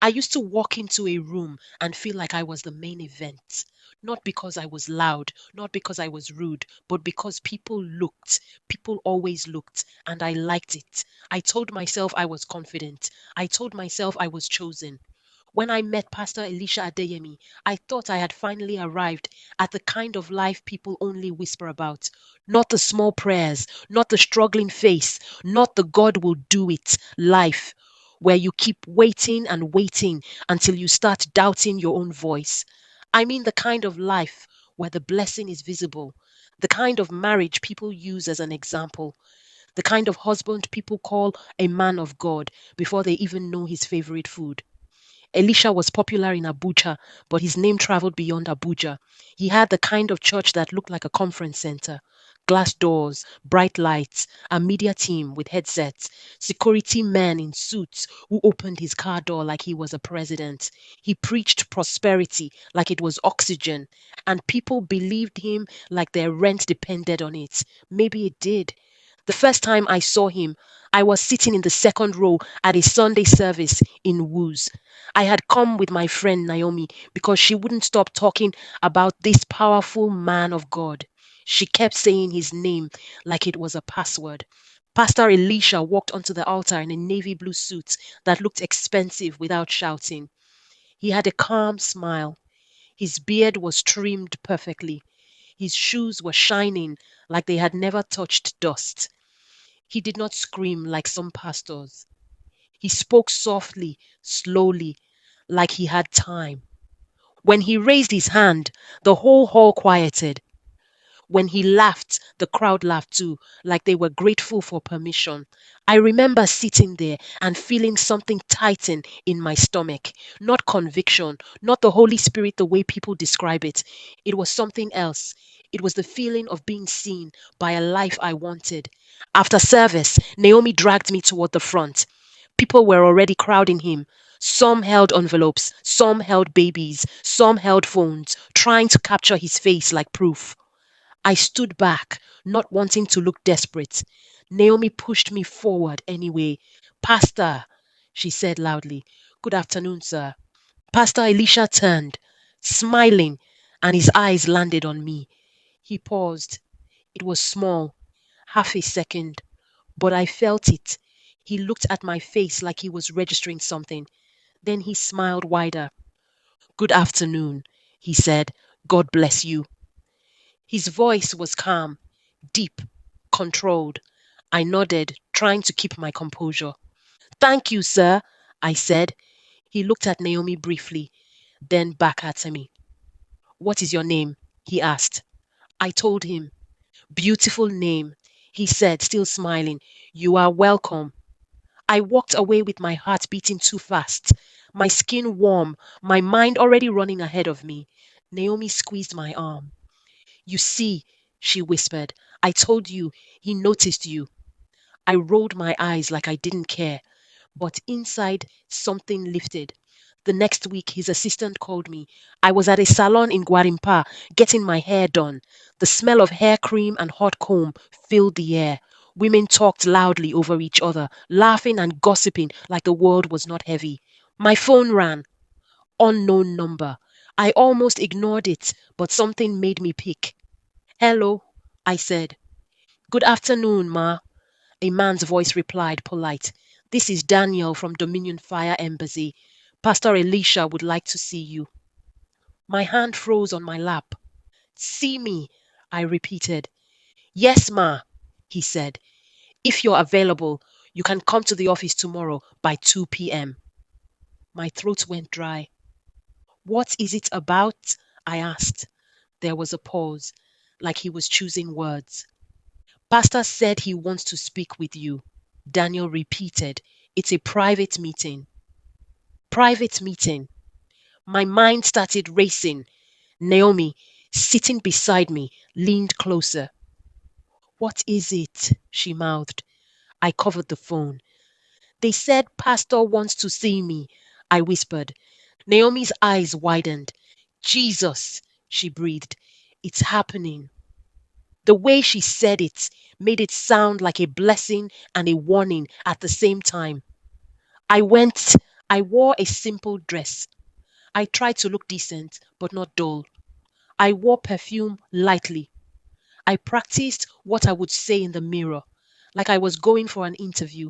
I used to walk into a room and feel like I was the main event. Not because I was loud, not because I was rude, but because people looked. People always looked, and I liked it. I told myself I was confident. I told myself I was chosen. When I met Pastor Elisha Adeyemi, I thought I had finally arrived at the kind of life people only whisper about. Not the small prayers, not the struggling face, not the God will do it life, where you keep waiting and waiting until you start doubting your own voice. I mean the kind of life where the blessing is visible, the kind of marriage people use as an example, the kind of husband people call a man of God before they even know his favorite food. Elisha was popular in Abuja, but his name traveled beyond Abuja. He had the kind of church that looked like a conference center. Glass doors, bright lights, a media team with headsets, security men in suits who opened his car door like he was a president. He preached prosperity like it was oxygen, and people believed him like their rent depended on it. Maybe it did. The first time I saw him, I was sitting in the second row at a Sunday service in Woos. I had come with my friend Naomi because she wouldn't stop talking about this powerful man of God. She kept saying his name like it was a password. Pastor Elisha walked onto the altar in a navy blue suit that looked expensive without shouting. He had a calm smile. His beard was trimmed perfectly. His shoes were shining like they had never touched dust. He did not scream like some pastors. He spoke softly, slowly, like he had time. When he raised his hand, the whole hall quieted. When he laughed, the crowd laughed too, like they were grateful for permission. I remember sitting there and feeling something tighten in my stomach. Not conviction, not the Holy Spirit the way people describe it. It was something else. It was the feeling of being seen by a life I wanted. After service, Naomi dragged me toward the front. People were already crowding him. Some held envelopes, some held babies, some held phones, trying to capture his face like proof. I stood back, not wanting to look desperate. Naomi pushed me forward anyway. Pastor, she said loudly. Good afternoon, sir. Pastor Elisha turned, smiling, and his eyes landed on me. He paused. It was small, half a second, but I felt it. He looked at my face like he was registering something. Then he smiled wider. Good afternoon, he said. God bless you. His voice was calm, deep, controlled. I nodded, trying to keep my composure. Thank you, sir, I said. He looked at Naomi briefly, then back at me. What is your name? He asked. I told him. Beautiful name, he said, still smiling. You are welcome. I walked away with my heart beating too fast, my skin warm, my mind already running ahead of me. Naomi squeezed my arm. You see, she whispered, I told you he noticed you. I rolled my eyes like I didn't care, but inside something lifted. The next week, his assistant called me. I was at a salon in Guarimpa getting my hair done. The smell of hair cream and hot comb filled the air. Women talked loudly over each other, laughing and gossiping like the world was not heavy. My phone rang. Unknown number. I almost ignored it, but something made me pick. Hello, I said. Good afternoon, ma. A man's voice replied, polite. This is Daniel from Dominion Fire Embassy. Pastor Elisha would like to see you. My hand froze on my lap. See me, I repeated. Yes, ma, he said. If you're available, you can come to the office tomorrow by 2 p.m. My throat went dry. What is it about? I asked. There was a pause, like he was choosing words. Pastor said he wants to speak with you. Daniel repeated, it's a private meeting. Private meeting. My mind started racing. Naomi, sitting beside me, leaned closer. What is it? She mouthed. I covered the phone. They said Pastor wants to see me, I whispered. Naomi's eyes widened. Jesus, she breathed. It's happening. The way she said it made it sound like a blessing and a warning at the same time. I went, I wore a simple dress. I tried to look decent, but not dull. I wore perfume lightly. I practiced what I would say in the mirror, like I was going for an interview.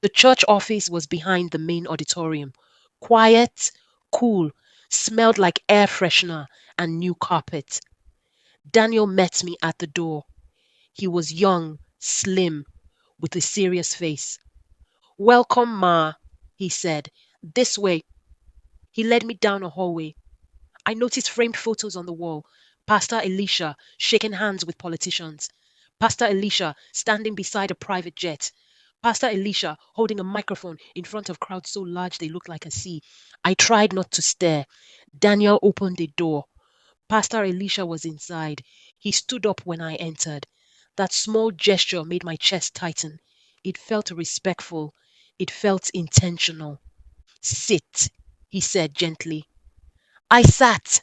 The church office was behind the main auditorium. Quiet, cool, smelled like air freshener and new carpet. Daniel met me at the door. He was young, slim, with a serious face. Welcome, Ma, he said. This way. He led me down a hallway. I noticed framed photos on the wall. Pastor Elisha shaking hands with politicians. Pastor Elisha standing beside a private jet. Pastor Elisha holding a microphone in front of crowds so large they looked like a sea. I tried not to stare. Daniel opened the door. Pastor Elisha was inside. He stood up when I entered. That small gesture made my chest tighten. It felt respectful. It felt intentional. Sit, he said gently. I sat.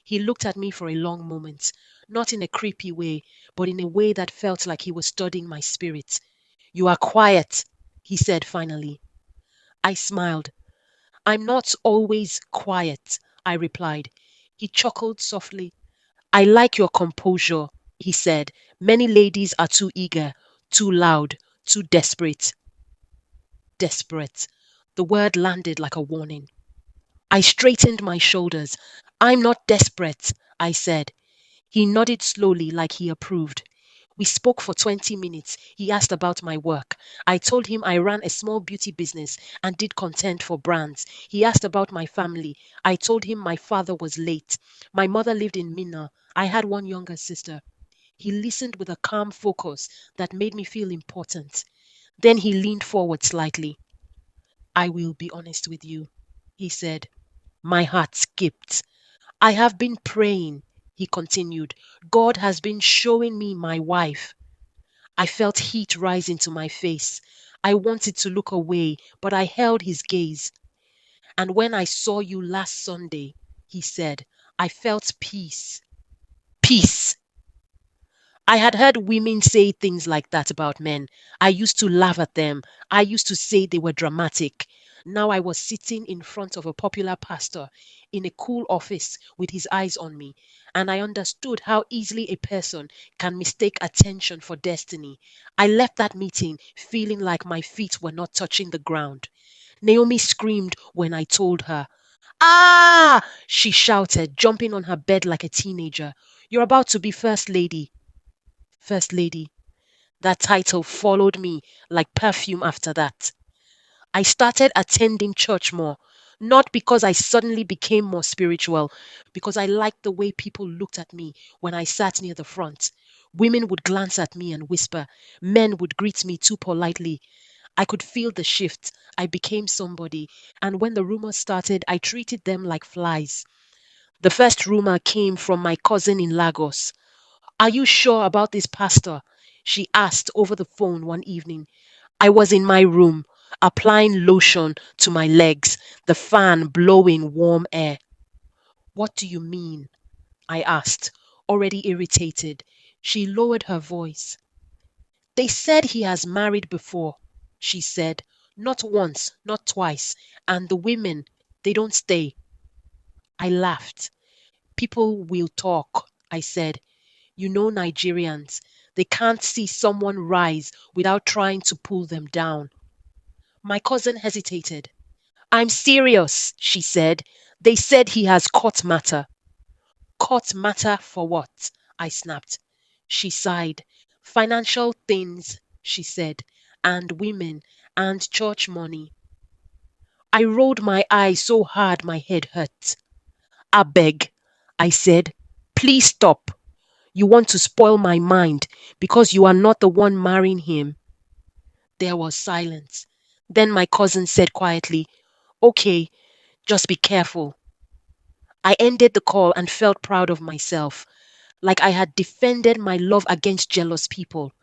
He looked at me for a long moment, not in a creepy way, but in a way that felt like he was studying my spirit. You are quiet, he said finally. I smiled. I'm not always quiet, I replied. He chuckled softly. I like your composure, he said. Many ladies are too eager, too loud, too desperate. Desperate. The word landed like a warning. I straightened my shoulders. I'm not desperate, I said. He nodded slowly like he approved. We spoke for 20 minutes. He asked about my work. I told him I ran a small beauty business and did content for brands. He asked about my family. I told him my father was late. My mother lived in Minna. I had one younger sister. He listened with a calm focus that made me feel important. Then he leaned forward slightly. I will be honest with you, he said. My heart skipped. I have been praying, he continued. God has been showing me my wife. I felt heat rise into my face. I wanted to look away, but I held his gaze. And when I saw you last Sunday, he said, I felt peace. Peace. I had heard women say things like that about men. I used to laugh at them. I used to say they were dramatic. Now I was sitting in front of a popular pastor in a cool office with his eyes on me, and I understood how easily a person can mistake attention for destiny. I left that meeting feeling like my feet were not touching the ground. Naomi screamed when I told her. Ah! She shouted, jumping on her bed like a teenager. You're about to be First Lady. First Lady. That title followed me like perfume after that. I started attending church more, not because I suddenly became more spiritual, because I liked the way people looked at me when I sat near the front. Women would glance at me and whisper. Men would greet me too politely. I could feel the shift. I became somebody. And when the rumors started, I treated them like flies. The first rumor came from my cousin in Lagos. Are you sure about this pastor? She asked over the phone one evening. I was in my room, applying lotion to my legs, the fan blowing warm air. What do you mean? I asked, already irritated. She lowered her voice. They said he has married before, she said. Not once, not twice. And the women, they don't stay. I laughed. People will talk, I said. You know Nigerians. They can't see someone rise without trying to pull them down. My cousin hesitated. I'm serious, she said. They said he has court matter. Court matter for what? I snapped. She sighed. Financial things, she said, and women, and church money. I rolled my eyes so hard my head hurt. I beg, I said, please stop. You want to spoil my mind because you are not the one marrying him. There was silence. Then my cousin said quietly, okay, just be careful. I ended the call and felt proud of myself, like I had defended my love against jealous people.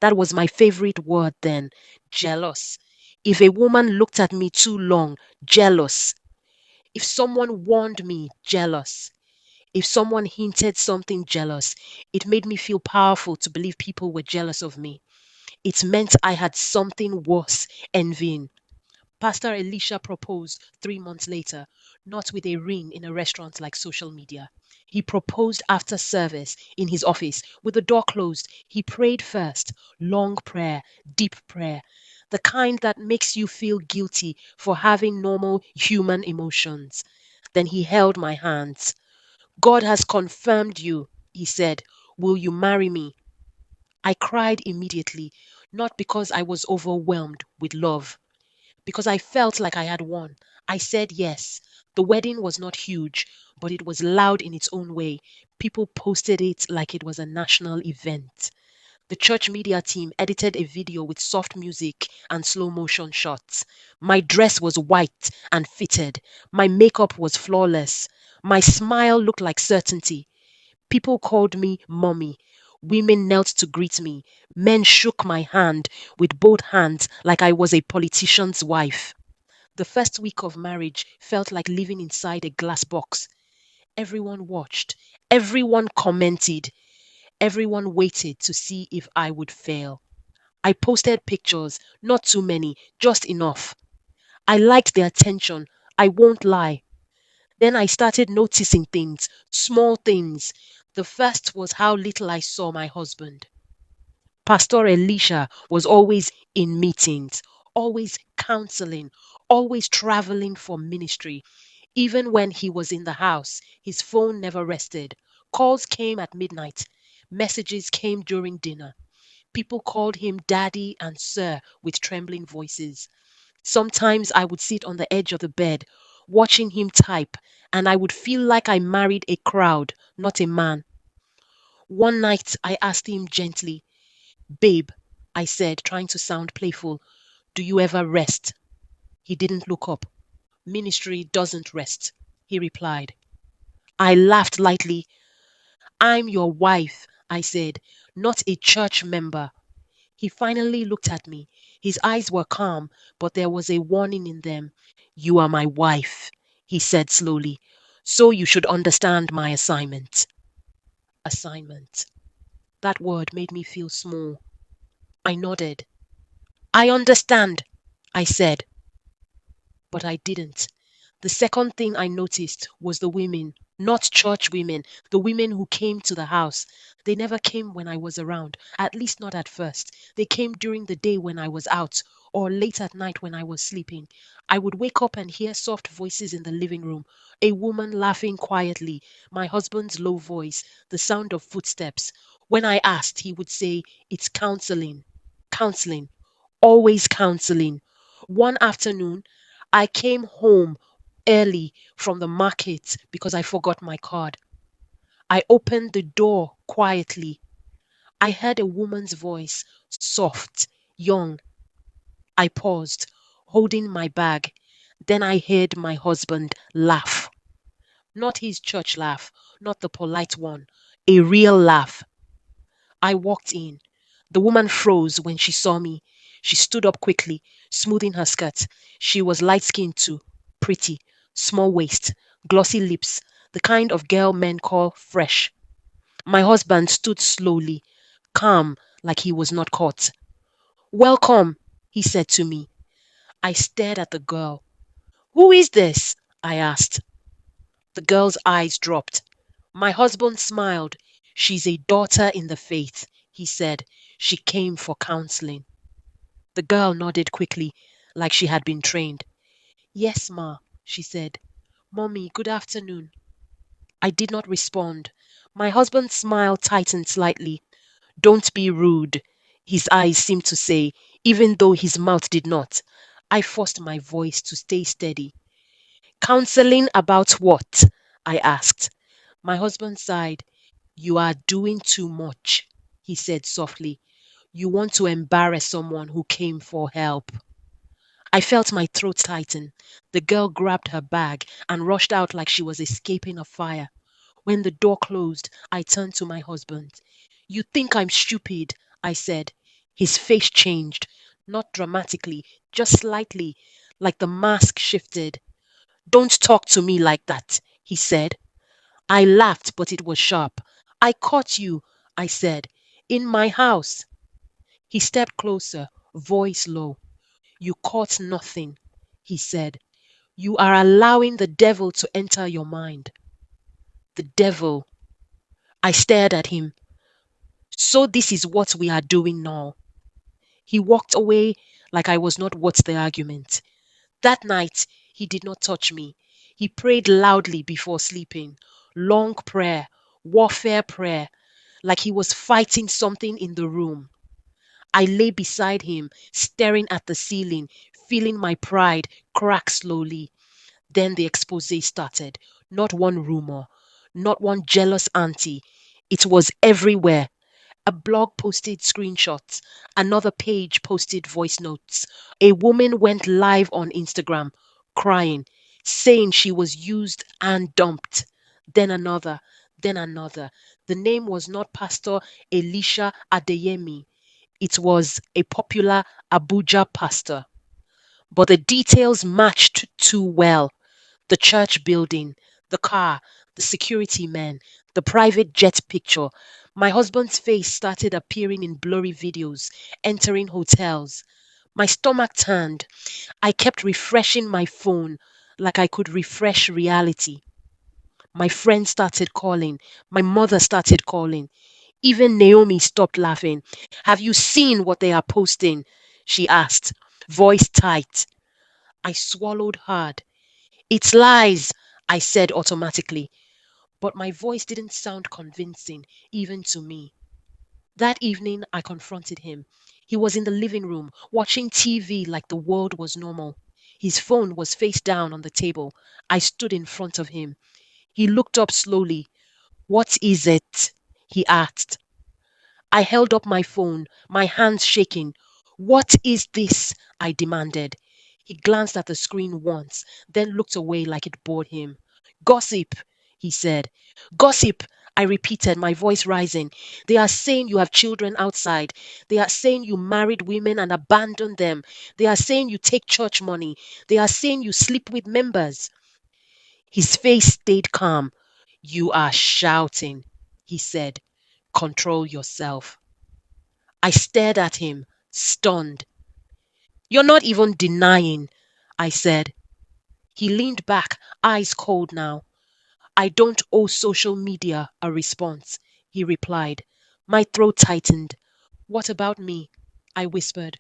That was my favorite word then, jealous. If a woman looked at me too long, jealous. If someone warned me, jealous. If someone hinted something, jealous. It made me feel powerful to believe people were jealous of me. It meant I had something worse envying. Pastor Elisha proposed 3 months later, not with a ring in a restaurant like social media. He proposed after service in his office with the door closed. He prayed first, long prayer, deep prayer, the kind that makes you feel guilty for having normal human emotions. Then he held my hands. God has confirmed you, he said. Will you marry me? I cried immediately, not because I was overwhelmed with love, because I felt like I had won. I said yes. The wedding was not huge, but it was loud in its own way. People posted it like it was a national event. The church media team edited a video with soft music and slow motion shots. My dress was white and fitted. My makeup was flawless. My smile looked like certainty. People called me mommy. Women knelt to greet me. Men shook my hand with both hands like I was a politician's wife. The first week of marriage felt like living inside a glass box. Everyone watched. Everyone commented. Everyone waited to see if I would fail. I posted pictures, not too many, just enough. I liked the attention. I won't lie. Then I started noticing things, small things. The first was how little I saw my husband. Pastor Elisha was always in meetings, always counseling, always traveling for ministry. Even when he was in the house, his phone never rested. Calls came at midnight. Messages came during dinner. People called him daddy and sir with trembling voices. Sometimes I would sit on the edge of the bed, watching him type, and I would feel like I married a crowd, not a man. One night I asked him gently, babe, I said, trying to sound playful, do you ever rest? He didn't look up. Ministry doesn't rest, he replied. I laughed lightly. I'm your wife, I said, not a church member. He finally looked at me. His eyes were calm, but there was a warning in them. You are my wife, he said slowly, so you should understand my assignment. Assignment. That word made me feel small. I nodded. I understand, I said, but I didn't. The second thing I noticed was the women, not church women, the women who came to the house. They never came when I was around, at least not at first. They came during the day when I was out, or late at night when I was sleeping. I would wake up and hear soft voices in the living room, a woman laughing quietly, my husband's low voice, the sound of footsteps. When I asked, he would say, it's counseling. Counseling. Always counseling. One afternoon, I came home early from the market because I forgot my card. I opened the door quietly. I heard a woman's voice, soft, young. I paused, holding my bag. Then I heard my husband laugh. Not his church laugh, not the polite one, a real laugh. I walked in. The woman froze when she saw me. She stood up quickly, smoothing her skirt. She was light-skinned too, pretty, small waist, glossy lips, the kind of girl men call fresh. My husband stood slowly, calm, like he was not caught. Welcome, he said to me. I stared at the girl. Who is this? I asked. The girl's eyes dropped. My husband smiled. She's a daughter in the faith, he said. She came for counseling. The girl nodded quickly, like she had been trained. Yes, ma, she said. Mommy, good afternoon. I did not respond. My husband's smile tightened slightly. Don't be rude, his eyes seemed to say, even though his mouth did not. I forced my voice to stay steady. Counseling about what? I asked. My husband sighed. You are doing too much, he said softly. You want to embarrass someone who came for help. I felt my throat tighten. The girl grabbed her bag and rushed out like she was escaping a fire. When the door closed, I turned to my husband. You think I'm stupid, I said. His face changed, not dramatically, just slightly, like the mask shifted. Don't talk to me like that, he said. I laughed, but it was sharp. I caught you, I said, in my house. He stepped closer, voice low. You caught nothing. he said. You are allowing the devil to enter your mind. The devil. I stared at him. So this is what we are doing now. He walked away like I was not worth the argument. That night, he did not touch me. He prayed loudly before sleeping. Long prayer, warfare prayer, like he was fighting something in the room. I lay beside him, staring at the ceiling, feeling my pride crack slowly. Then the expose started. Not one rumor, not one jealous auntie. It was everywhere. A blog posted screenshots. Another page posted voice notes. A woman went live on Instagram, crying, saying she was used and dumped. Then another, then another. The name was not Pastor Elisha Adeyemi. It was a popular Abuja pastor. But the details matched too well. The church building, the car, the security man, the private jet picture. My husband's face started appearing in blurry videos, entering hotels. My stomach turned. I kept refreshing my phone like I could refresh reality. My friends started calling. My mother started calling. Even Naomi stopped laughing. Have you seen what they are posting? She asked, voice tight. I swallowed hard. It's lies, I said automatically, but my voice didn't sound convincing, even to me. That evening, I confronted him. He was in the living room, watching TV like the world was normal. His phone was face down on the table. I stood in front of him. He looked up slowly. What is it? He asked. I held up my phone, my hands shaking. What is this? I demanded. He glanced at the screen once, then looked away like it bored him. Gossip, he said. Gossip, I repeated, my voice rising. They are saying you have children outside. They are saying you married women and abandoned them. They are saying you take church money. They are saying you sleep with members. His face stayed calm. You are shouting, he said. Control yourself. I stared at him, stunned. You're not even denying, I said. He leaned back, eyes cold now. I don't owe social media a response, he replied. My throat tightened. What about me? I whispered.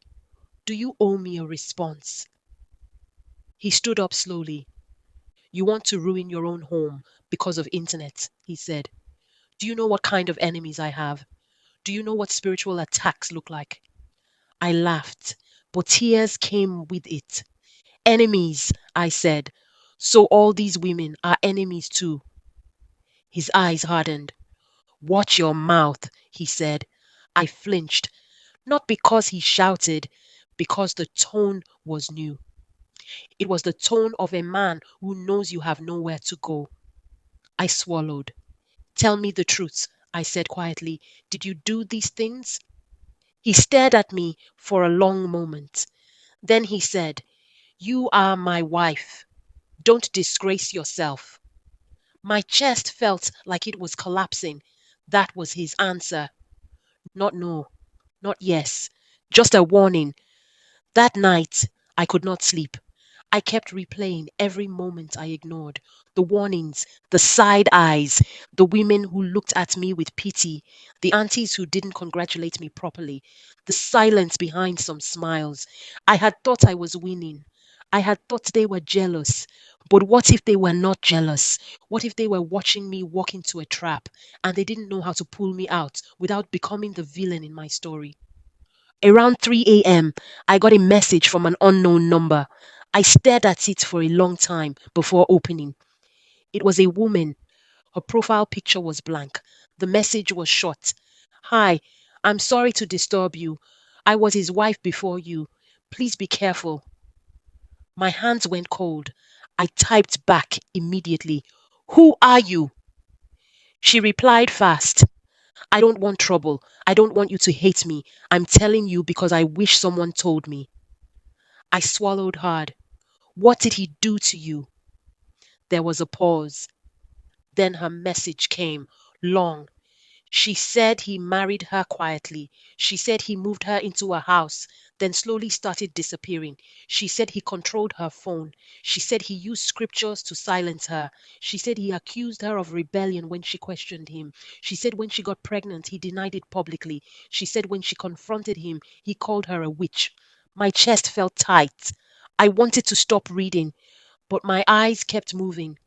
Do you owe me a response? He stood up slowly. You want to ruin your own home because of internet, he said. Do you know what kind of enemies I have? Do you know what spiritual attacks look like? I laughed, but tears came with it. Enemies, I said. So all these women are enemies too. His eyes hardened. Watch your mouth, he said. I flinched, not because he shouted, because the tone was new. It was the tone of a man who knows you have nowhere to go. I swallowed. Tell me the truth, I said quietly. Did you do these things? He stared at me for a long moment. Then he said, You are my wife. Don't disgrace yourself. My chest felt like it was collapsing. That was his answer. Not no, not yes, just a warning. That night, I could not sleep. I kept replaying every moment I ignored. The warnings, the side eyes, the women who looked at me with pity, the aunties who didn't congratulate me properly, the silence behind some smiles. I had thought I was winning. I had thought they were jealous. But what if they were not jealous? What if they were watching me walk into a trap and they didn't know how to pull me out without becoming the villain in my story? Around 3 a.m., I got a message from an unknown number. I stared at it for a long time before opening. It was a woman. Her profile picture was blank. The message was short. Hi, I'm sorry to disturb you. I was his wife before you. Please be careful. My hands went cold. I typed back immediately. Who are you? She replied fast. I don't want trouble. I don't want you to hate me. I'm telling you because I wish someone told me. I swallowed hard. What did he do to you? There was a pause. Then her message came, long. She said he married her quietly. She said he moved her into a house, then slowly started disappearing. She said he controlled her phone. She said he used scriptures to silence her. She said he accused her of rebellion when she questioned him. She said when she got pregnant, he denied it publicly. She said when she confronted him, he called her a witch. My chest felt tight. I wanted to stop reading, but my eyes kept moving.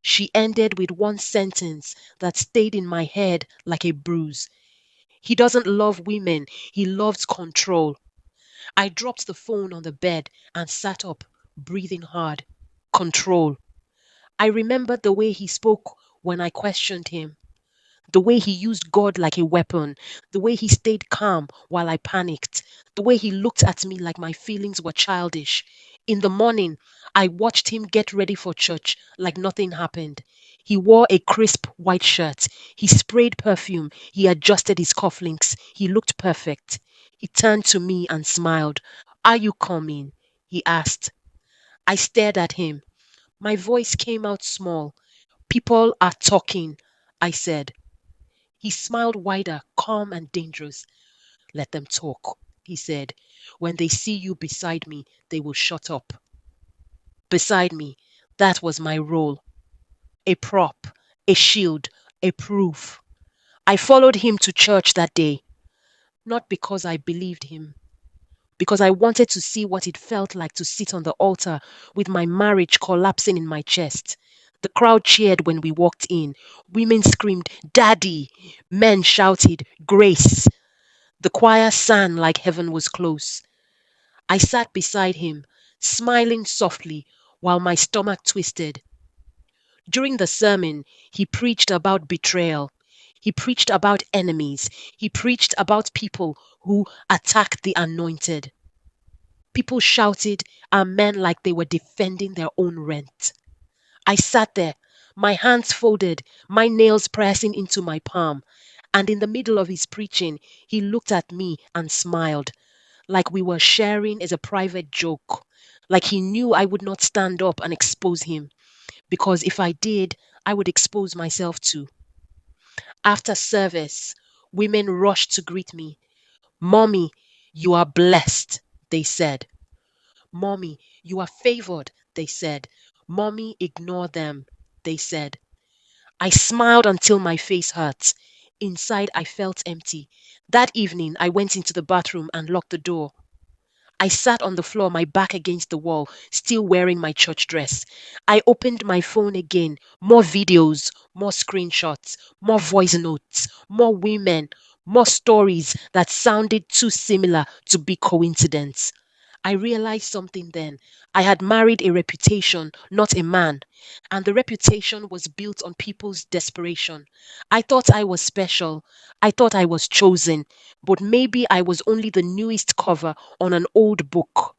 She ended with one sentence that stayed in my head like a bruise. He doesn't love women, he loves control. I dropped the phone on the bed and sat up, breathing hard. Control. I remembered the way he spoke when I questioned him, the way he used God like a weapon, the way he stayed calm while I panicked, the way he looked at me like my feelings were childish. In the morning, I watched him get ready for church like nothing happened. He wore a crisp white shirt. He sprayed perfume. He adjusted his cufflinks. He looked perfect. He turned to me and smiled. Are you coming? He asked. I stared at him. My voice came out small. People are talking, I said. He smiled wider, calm and dangerous. Let them talk, he said. When they see you beside me, they will shut up. Beside me, that was my role. A prop, a shield, a proof. I followed him to church that day, not because I believed him, because I wanted to see what it felt like to sit on the altar with my marriage collapsing in my chest. The crowd cheered when we walked in. Women screamed, Daddy! Men shouted, Grace! The choir sang like heaven was close. I sat beside him, smiling softly while my stomach twisted. During the sermon, he preached about betrayal. He preached about enemies. He preached about people who attacked the anointed. People shouted amen like they were defending their own rent. I sat there, my hands folded, my nails pressing into my palm. And in the middle of his preaching, he looked at me and smiled, like we were sharing as a private joke, like he knew I would not stand up and expose him, because if I did, I would expose myself too. After service, women rushed to greet me. Mommy, you are blessed, they said. Mommy, you are favored, they said. Mommy, ignore them, they said. I smiled until my face hurt. Inside, I felt empty. That evening, I went into the bathroom and locked the door. I sat on the floor, my back against the wall, still wearing my church dress. I opened my phone again. More videos, more screenshots, more voice notes, more women, more stories that sounded too similar to be coincidence. I realized something then. I had married a reputation, not a man. And the reputation was built on people's desperation. I thought I was special. I thought I was chosen. But maybe I was only the newest cover on an old book.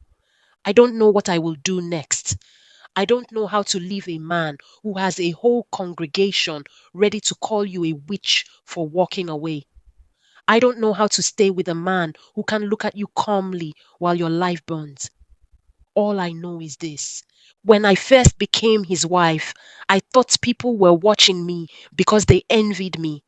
I don't know what I will do next. I don't know how to leave a man who has a whole congregation ready to call you a witch for walking away. I don't know how to stay with a man who can look at you calmly while your life burns. All I know is this. When I first became his wife, I thought people were watching me because they envied me.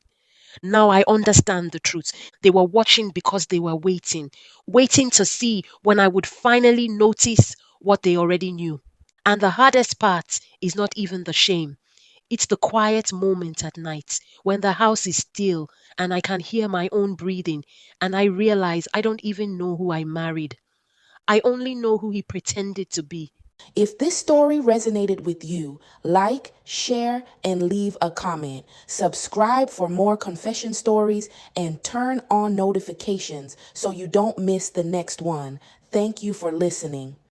Now I understand the truth. They were watching because they were waiting, waiting to see when I would finally notice what they already knew. And the hardest part is not even the shame. It's the quiet moment at night when the house is still and I can hear my own breathing and I realize I don't even know who I married. I only know who he pretended to be. If this story resonated with you, like, share, and leave a comment. Subscribe for more confession stories and turn on notifications so you don't miss the next one. Thank you for listening.